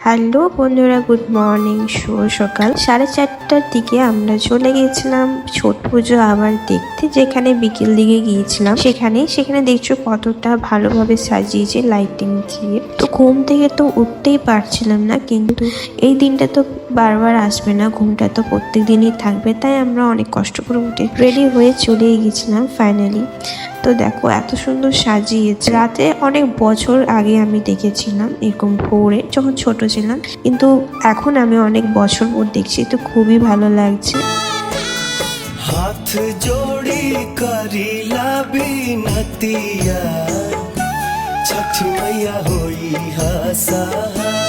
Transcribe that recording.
Hello বন্ধুরা, good morning. শুভ সকাল। 4:30টার দিকে আমরা চলে গিয়েছিলাম ছট পুজো আবার দেখতে, যেখানে বিকেল দিকে গিয়েছিলাম। সেখানে দেখছো কতটা ভালোভাবে সাজিয়েছে লাইটিং দিয়ে। তো ঘুম থেকে তো উঠতেই পারছিলাম না, কিন্তু এই দিনটা তো বারবার আসবে না, ঘুমটা তো প্রত্যেক দিনই থাকবে, তাই আমরা অনেক কষ্ট করে উঠে রেডি হয়ে চলে গেছিলাম ফাইনালি। তো দেখো এত সুন্দর সাজিয়েছে। রাতে অনেক বছর আগে আমি দেখেছিলাম এরকম ভোরে, যখন ছোট ছিলাম, কিন্তু এখন আমি অনেক বছর পর দেখছি, তো খুবই ভালো লাগছে। हाथ जोड़ी करीला बिनतिया, छठ मैया होई हा सहाय।